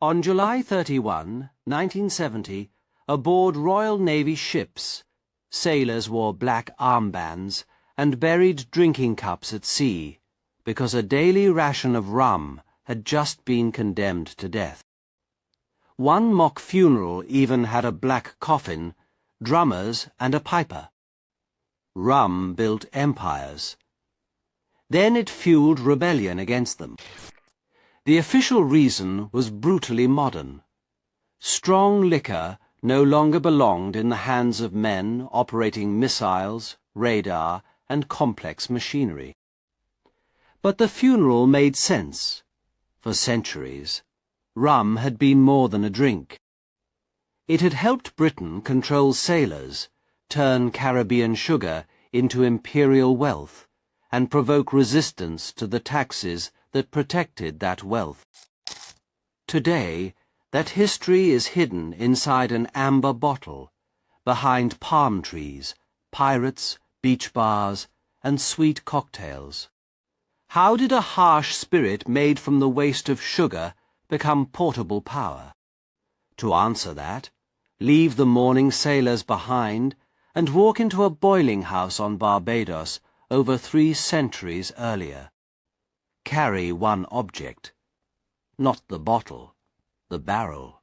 On July 31, 1970, aboard Royal Navy ships, sailors wore black armbands and buried drinking cups at sea because a daily ration of rum had just been condemned to death. One mock funeral even had a black coffin, drummers, and a piper. Rum built empires. Then it fueled rebellion against them. The official reason was brutally modern. Strong liquor no longer belonged in the hands of men operating missiles, radar, and complex machinery. But the funeral made sense. For centuries, rum had been more than a drink. It had helped Britain control sailors, turn Caribbean sugar into imperial wealth, and provoke resistance to the taxes that protected that wealth. Today, that history is hidden inside an amber bottle, behind palm trees, pirates, beach bars, and sweet cocktails. How did a harsh spirit made from the waste of sugar become portable power? To answer that, leave the mourning sailors behind and walk into a boiling house on Barbados over 3 centuries earlier. Carry one object. Not the bottle, the barrel.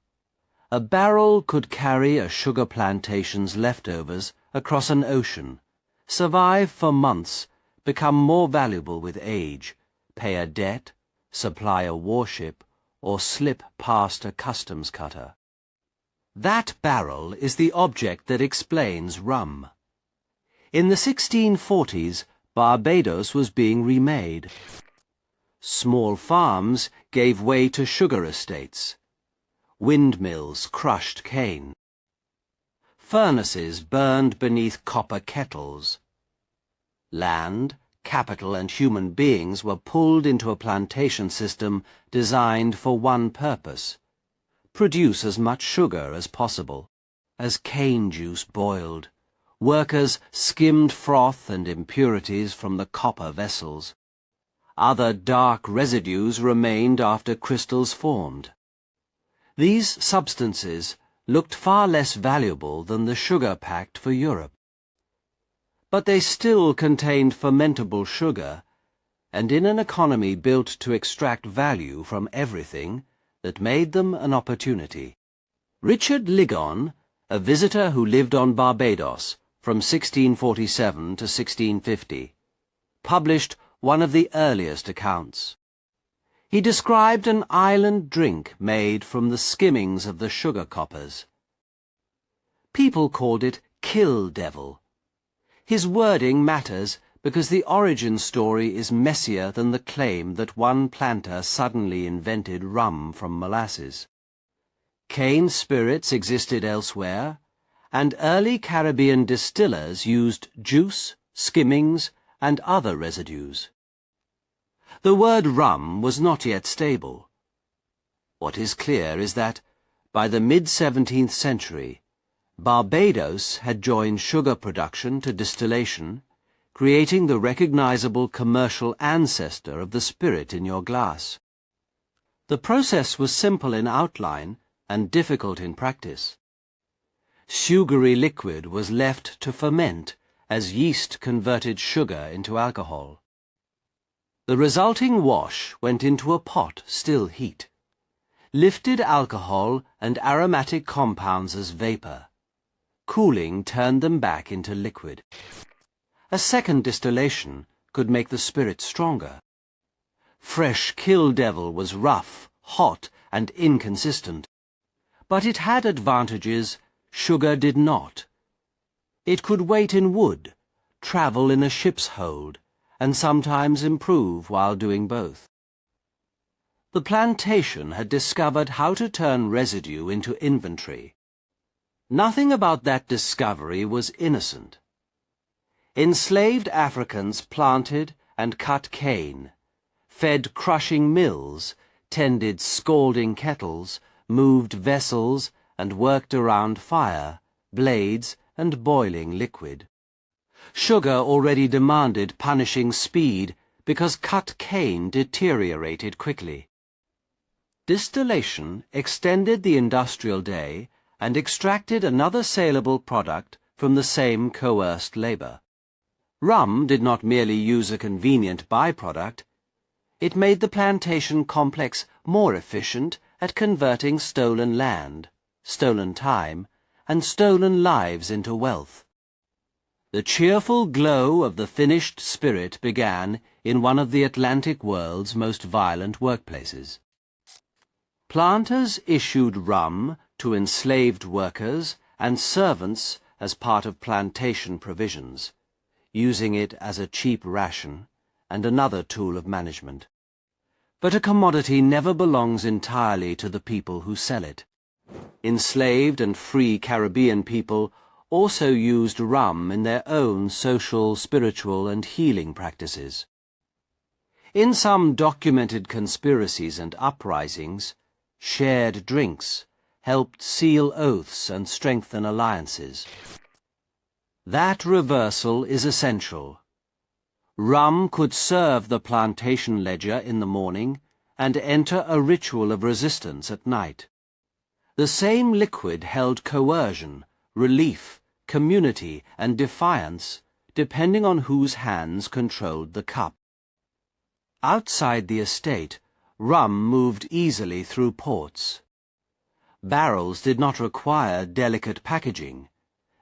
A barrel could carry a sugar plantation's leftovers across an ocean, survive for months, become more valuable with age, pay a debt, supply a warship, or slip past a customs cutter. That barrel is the object that explains rum. In the 1640s, Barbados was being remade. Small farms gave way to sugar estates. Windmills crushed cane. Furnaces burned beneath copper kettles. Land, capital, and human beings were pulled into a plantation system designed for one purpose: produce as much sugar as possible. As cane juice boiled, workers skimmed froth and impurities from the copper vessels. Other dark residues remained after crystals formed. These substances looked far less valuable than the sugar packed for Europe. But they still contained fermentable sugar, and in an economy built to extract value from everything, that made them an opportunity. Richard Ligon, a visitor who lived on Barbados from 1647 to 1650, published one of the earliest accounts. He described an island drink made from the skimmings of the sugar coppers. People called it Kill Devil. His wording matters because the origin story is messier than the claim that one planter suddenly invented rum from molasses. Cane spirits existed elsewhere, and early Caribbean distillers used juice, skimmings, and other residues. The word rum was not yet stable. What is clear is that, by the mid-17th century, Barbados had joined sugar production to distillation, creating the recognizable commercial ancestor of the spirit in your glass. The process was simple in outline and difficult in practice. Sugary liquid was left to ferment as yeast converted sugar into alcohol. The resulting wash went into a pot still heat, lifted alcohol and aromatic compounds as vapor. Cooling turned them back into liquid. A second distillation could make the spirit stronger. Fresh Kill Devil was rough, hot, and inconsistent. But it had advantages sugar did not. It could wait in wood, travel in a ship's hold, and sometimes improve while doing both. The plantation had discovered how to turn residue into inventory. Nothing about that discovery was innocent. Enslaved Africans planted and cut cane, fed crushing mills, tended scalding kettles, moved vessels, and worked around fire, blades, and boiling liquid. Sugar already demanded punishing speed because cut cane deteriorated quickly. Distillation extended the industrial day and extracted another saleable product from the same coerced labor. Rum did not merely use a convenient byproduct, it made the plantation complex more efficient at converting stolen land, stolen time, and stolen lives into wealth. The cheerful glow of the finished spirit began in one of the Atlantic world's most violent workplaces. Planters issued rum to enslaved workers and servants as part of plantation provisions, using it as a cheap ration and another tool of management. But a commodity never belongs entirely to the people who sell it. Enslaved and free Caribbean people also used rum in their own social, spiritual, and healing practices. In some documented conspiracies and uprisings, shared drinks helped seal oaths and strengthen alliances. That reversal is essential. Rum could serve the plantation ledger in the morning and enter a ritual of resistance at night. The same liquid held coercion, relief, community, and defiance, depending on whose hands controlled the cup. Outside the estate, rum moved easily through ports. Barrels did not require delicate packaging.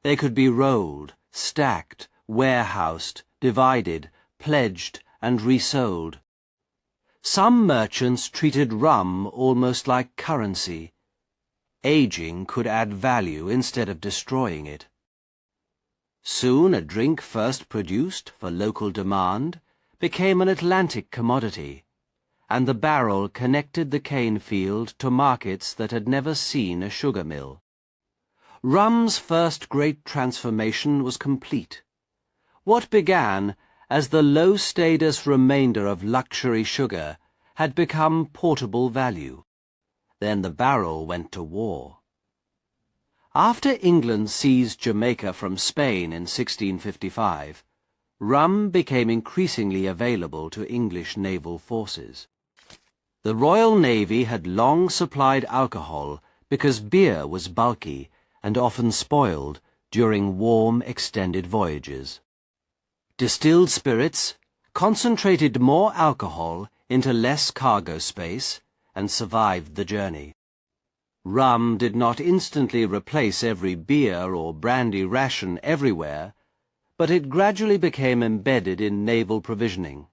They could be rolled, stacked, warehoused, divided, pledged, and resold. Some merchants treated rum almost like currency. Aging could add value instead of destroying it. Soon a drink first produced for local demand became an Atlantic commodity, and the barrel connected the cane field to markets that had never seen a sugar mill. Rum's first great transformation was complete. What began as the low-status remainder of luxury sugar had become portable value. Then the barrel went to war. After England seized Jamaica from Spain in 1655, rum became increasingly available to English naval forces. The Royal Navy had long supplied alcohol because beer was bulky and often spoiled during warm, extended voyages. Distilled spirits concentrated more alcohol into less cargo space and survived the journey. Rum did not instantly replace every beer or brandy ration everywhere, but it gradually became embedded in naval provisioning.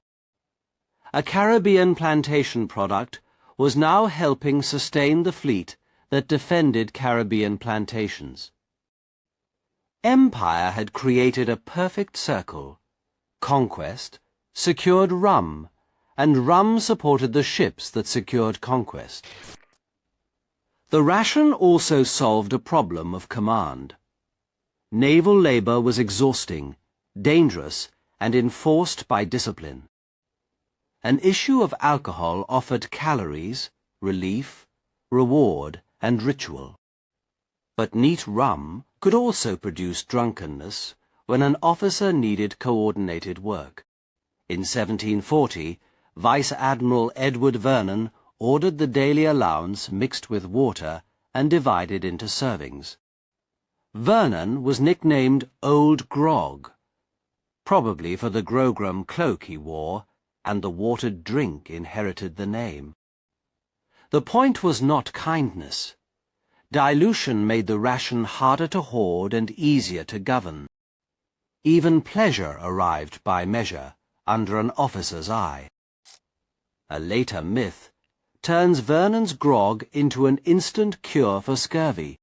A Caribbean plantation product was now helping sustain the fleet that defended Caribbean plantations. Empire had created a perfect circle. Conquest secured rum, and rum supported the ships that secured conquest. The ration also solved a problem of command. Naval labor was exhausting, dangerous, and enforced by discipline. An issue of alcohol offered calories, relief, reward, and ritual. But neat rum could also produce drunkenness when an officer needed coordinated work. In 1740, Vice Admiral Edward Vernon ordered the daily allowance mixed with water and divided into servings. Vernon was nicknamed Old Grog, probably for the grogram cloak he wore, and the watered drink inherited the name. The point was not kindness. Dilution made the ration harder to hoard and easier to govern. Even pleasure arrived by measure, under an officer's eye. A later myth turns Vernon's grog into an instant cure for scurvy.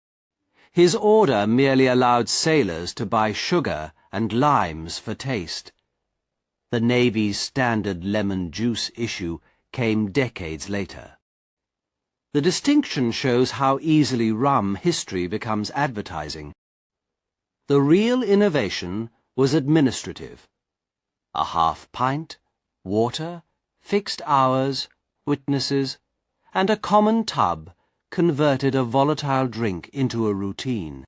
His order merely allowed sailors to buy sugar and limes for taste. The Navy's standard lemon juice issue came decades later. The distinction shows how easily rum history becomes advertising. The real innovation was administrative. A half pint, water, fixed hours, witnesses, and a common tub converted a volatile drink into a routine.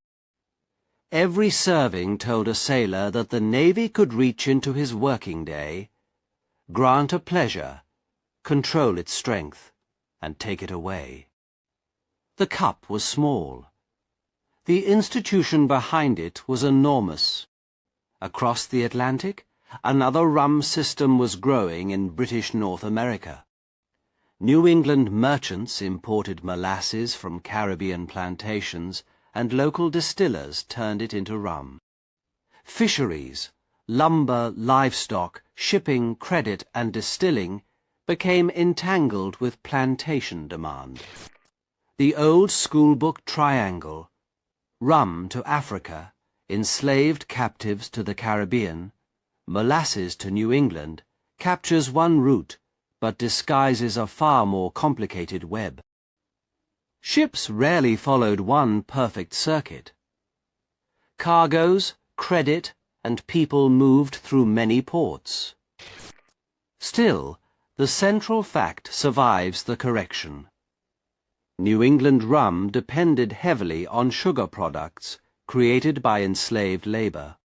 Every serving told a sailor that the Navy could reach into his working day, grant a pleasure, control its strength, and take it away. The cup was small. The institution behind it was enormous. Across the Atlantic, another rum system was growing in British North America. New England merchants imported molasses from Caribbean plantations, and local distillers turned it into rum. Fisheries, lumber, livestock, shipping, credit, and distilling became entangled with plantation demand. The old schoolbook triangle, rum to Africa, enslaved captives to the Caribbean, molasses to New England, captures one route, but disguises a far more complicated web. Ships rarely followed one perfect circuit. Cargoes, credit, and people moved through many ports. Still, the central fact survives the correction. New England rum depended heavily on sugar products created by enslaved labor.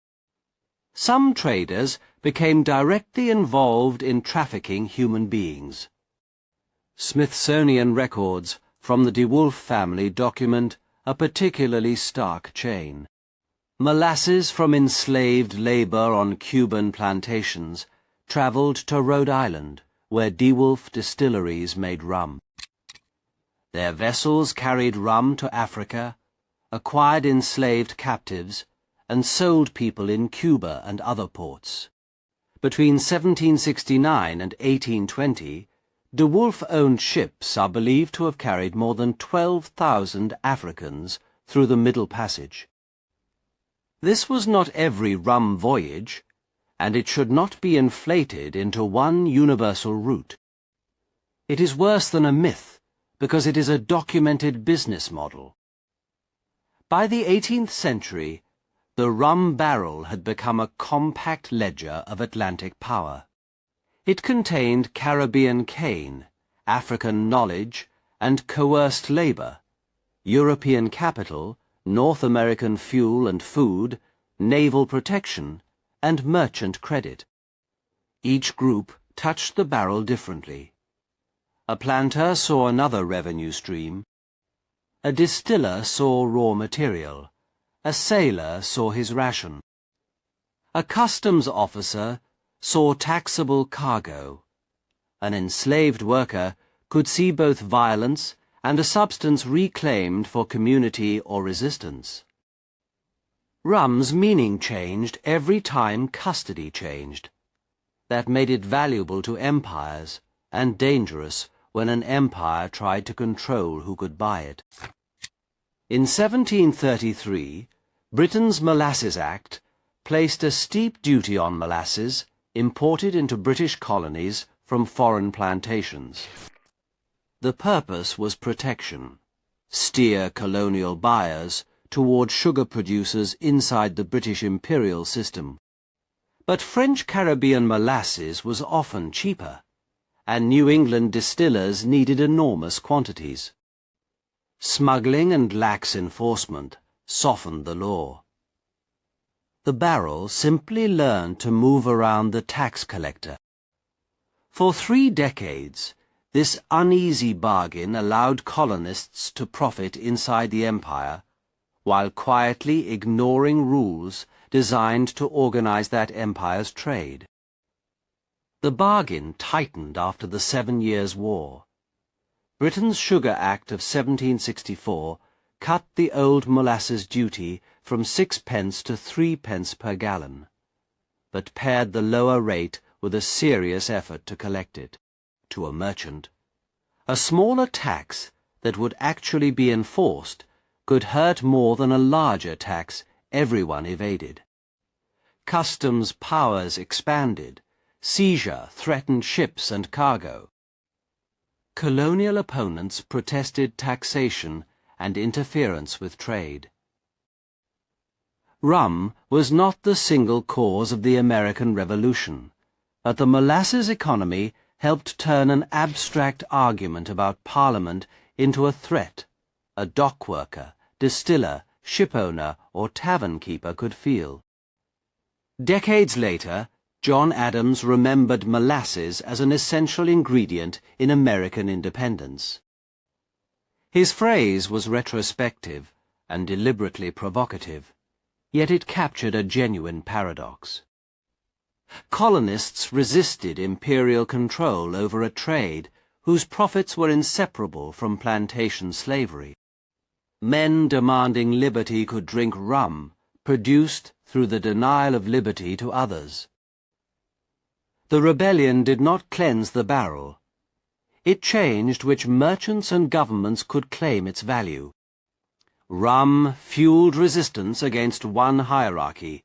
Some traders became directly involved in trafficking human beings. Smithsonian records from the DeWolf family document a particularly stark chain. Molasses from enslaved labor on Cuban plantations traveled to Rhode Island, where DeWolf distilleries made rum. Their vessels carried rum to Africa, acquired enslaved captives, and sold people in Cuba and other ports. Between 1769 and 1820, DeWolf-owned ships are believed to have carried more than 12,000 Africans through the Middle Passage. This was not every rum voyage, and it should not be inflated into one universal route. It is worse than a myth, because it is a documented business model. By the 18th century, the rum barrel had become a compact ledger of Atlantic power. It contained Caribbean cane, African knowledge, and coerced labor, European capital, North American fuel and food, naval protection, and merchant credit. Each group touched the barrel differently. A planter saw another revenue stream. A distiller saw raw material. A sailor saw his ration. A customs officer saw taxable cargo. An enslaved worker could see both violence and a substance reclaimed for community or resistance. Rum's meaning changed every time custody changed. That made it valuable to empires and dangerous when an empire tried to control who could buy it. In 1733, Britain's Molasses Act placed a steep duty on molasses imported into British colonies from foreign plantations. The purpose was protection, steer colonial buyers toward sugar producers inside the British imperial system. But French Caribbean molasses was often cheaper, and New England distillers needed enormous quantities. Smuggling and lax enforcement softened the law. The barrel simply learned to move around the tax collector. For 3 decades, this uneasy bargain allowed colonists to profit inside the empire, while quietly ignoring rules designed to organize that empire's trade. The bargain tightened after the 7 Years' War. Britain's Sugar Act of 1764 cut the old molasses duty from 6 pence to 3 pence per gallon, but paired the lower rate with a serious effort to collect it, to a merchant. A smaller tax that would actually be enforced could hurt more than a larger tax everyone evaded. Customs powers expanded. Seizure threatened ships and cargo. Colonial opponents protested taxation and interference with trade. Rum was not the single cause of the American Revolution, but the molasses economy helped turn an abstract argument about Parliament into a threat a dock worker, distiller, shipowner, or tavern keeper could feel. Decades later, John Adams remembered molasses as an essential ingredient in American independence. His phrase was retrospective and deliberately provocative, yet it captured a genuine paradox. Colonists resisted imperial control over a trade whose profits were inseparable from plantation slavery. Men demanding liberty could drink rum, produced through the denial of liberty to others. The rebellion did not cleanse the barrel. It changed which merchants and governments could claim its value. Rum fueled resistance against one hierarchy,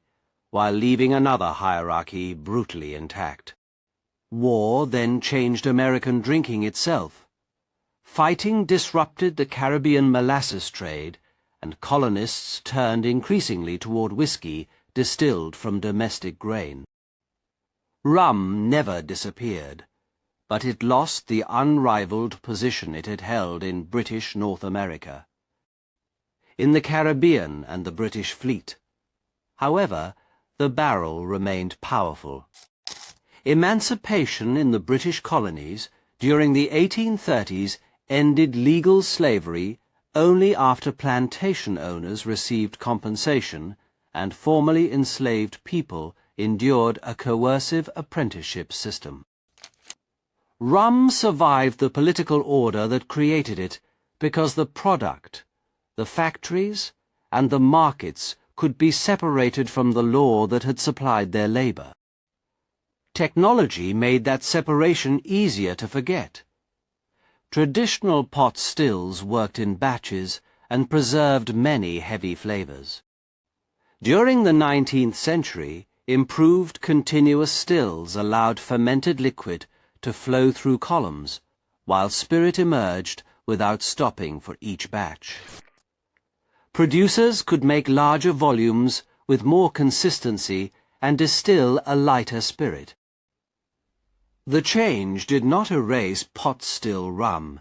while leaving another hierarchy brutally intact. War then changed American drinking itself. Fighting disrupted the Caribbean molasses trade, and colonists turned increasingly toward whiskey distilled from domestic grain. Rum never disappeared, but it lost the unrivaled position it had held in British North America, in the Caribbean and the British fleet. However, the barrel remained powerful. Emancipation in the British colonies during the 1830s ended legal slavery only after plantation owners received compensation and formerly enslaved people endured a coercive apprenticeship system. Rum survived the political order that created it because the product, the factories, and the markets could be separated from the law that had supplied their labor. Technology made that separation easier to forget. Traditional pot stills worked in batches and preserved many heavy flavors. During the 19th century, improved continuous stills allowed fermented liquid to flow through columns, while spirit emerged without stopping for each batch. Producers could make larger volumes with more consistency and distill a lighter spirit. The change did not erase pot still rum.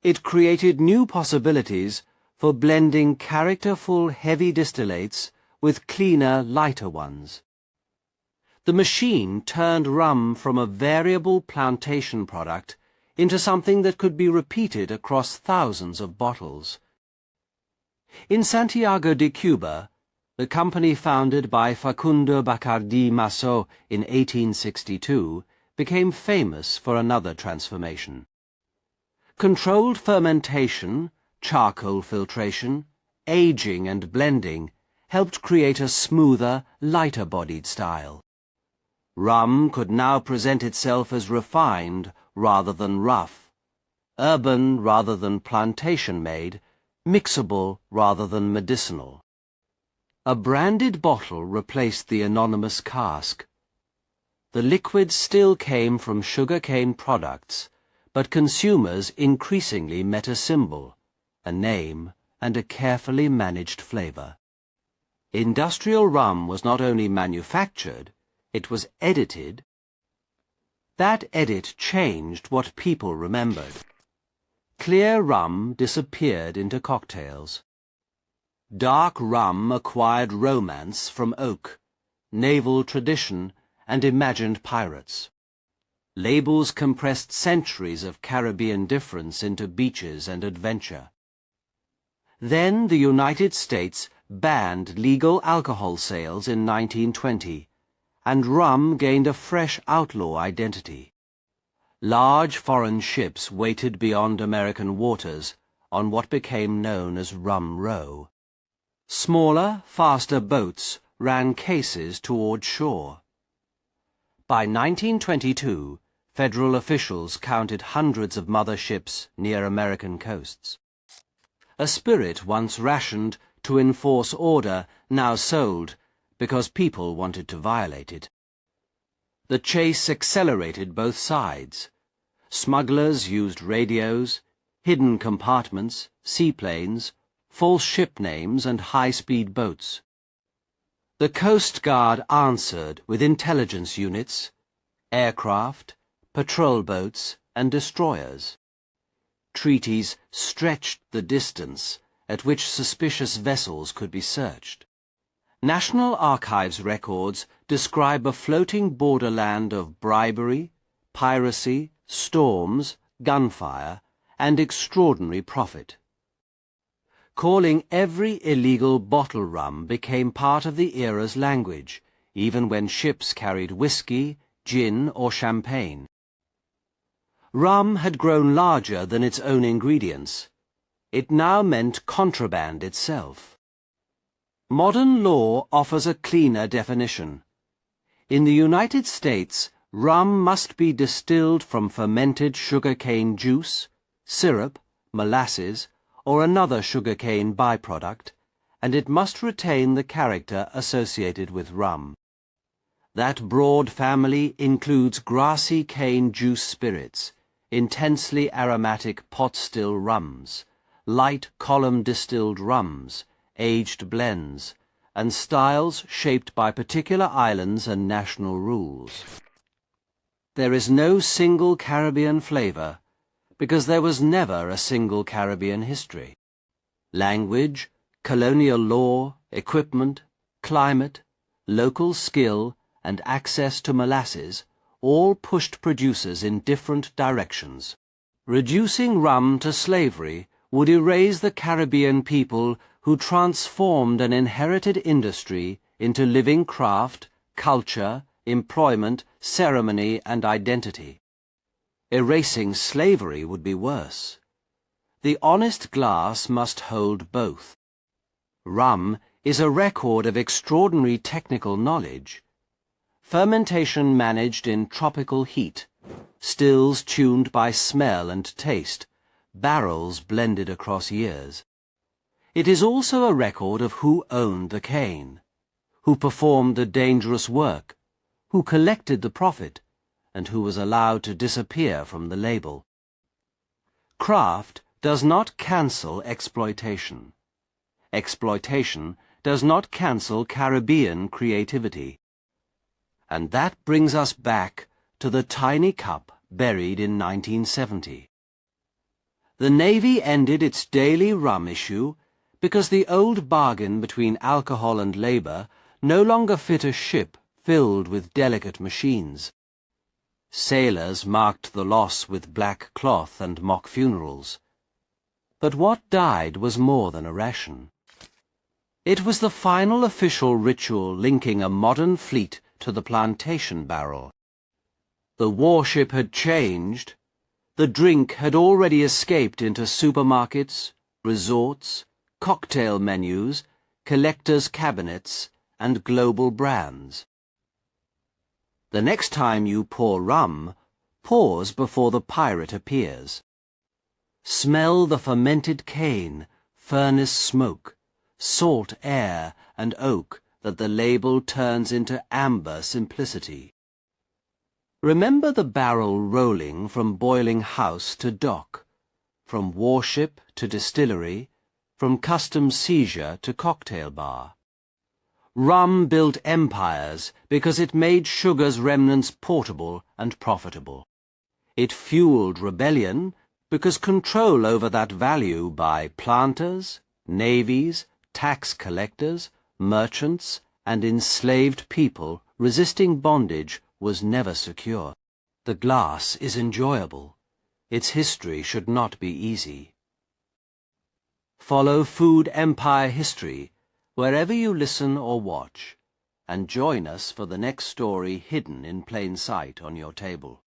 It created new possibilities for blending characterful heavy distillates with cleaner, lighter ones. The machine turned rum from a variable plantation product into something that could be repeated across thousands of bottles. In Santiago de Cuba, the company founded by Facundo Bacardí Massó in 1862 became famous for another transformation. Controlled fermentation, charcoal filtration, aging and blending helped create a smoother, lighter-bodied style. Rum could now present itself as refined rather than rough, urban rather than plantation-made, mixable rather than medicinal. A branded bottle replaced the anonymous cask. The liquid still came from sugarcane products, but consumers increasingly met a symbol, a name, and a carefully managed flavor. Industrial rum was not only manufactured, it was edited. That edit changed what people remembered. Clear rum disappeared into cocktails. Dark rum acquired romance from oak, naval tradition, and imagined pirates. Labels compressed centuries of Caribbean difference into beaches and adventure. Then the United States banned legal alcohol sales in 1920, and rum gained a fresh outlaw identity. Large foreign ships waited beyond American waters on what became known as Rum Row. Smaller, faster boats ran cases toward shore. By 1922, federal officials counted hundreds of mother ships near American coasts. A spirit once rationed to enforce order now sold because people wanted to violate it. The chase accelerated both sides. Smugglers used radios, hidden compartments, seaplanes, false ship names, and high-speed boats. The Coast Guard answered with intelligence units, aircraft, patrol boats, and destroyers. Treaties stretched the distance at which suspicious vessels could be searched. National Archives records describe a floating borderland of bribery, piracy, storms, gunfire, and extraordinary profit. Calling every illegal bottle rum became part of the era's language, even when ships carried whiskey, gin, or champagne. Rum had grown larger than its own ingredients. It now meant contraband itself. Modern law offers a cleaner definition. In the United States, rum must be distilled from fermented sugarcane juice, syrup, molasses, or another sugarcane byproduct, and it must retain the character associated with rum. That broad family includes grassy cane juice spirits, intensely aromatic pot-still rums, light column distilled rums, aged blends, and styles shaped by particular islands and national rules. There is no single Caribbean flavor, because there was never a single Caribbean history. Language, colonial law, equipment, climate, local skill, and access to molasses all pushed producers in different directions. Reducing rum to slavery would erase the Caribbean people who transformed an inherited industry into living craft, culture, employment, ceremony, and identity. Erasing slavery would be worse. The honest glass must hold both. Rum is a record of extraordinary technical knowledge. Fermentation managed in tropical heat, stills tuned by smell and taste, barrels blended across years. It is also a record of who owned the cane, who performed the dangerous work, who collected the profit, and who was allowed to disappear from the label. Craft does not cancel exploitation. Exploitation does not cancel Caribbean creativity. And that brings us back to the tiny cup buried in 1970. The Navy ended its daily rum issue because the old bargain between alcohol and labor no longer fit a ship filled with delicate machines. Sailors marked the loss with black cloth and mock funerals. But what died was more than a ration. It was the final official ritual linking a modern fleet to the plantation barrel. The warship had changed. The drink had already escaped into supermarkets, resorts, cocktail menus, collectors' cabinets, and global brands. The next time you pour rum, pause before the pirate appears. Smell the fermented cane, furnace smoke, salt air, and oak that the label turns into amber simplicity. Remember the barrel rolling from boiling house to dock, from warship to distillery, from customs seizure to cocktail bar. Rum built empires because it made sugar's remnants portable and profitable. It fueled rebellion because control over that value by planters, navies, tax collectors, merchants, and enslaved people resisting bondage was never secure. The glass is enjoyable. Its history should not be easy. Follow Food Empire History wherever you listen or watch, and join us for the next story hidden in plain sight on your table.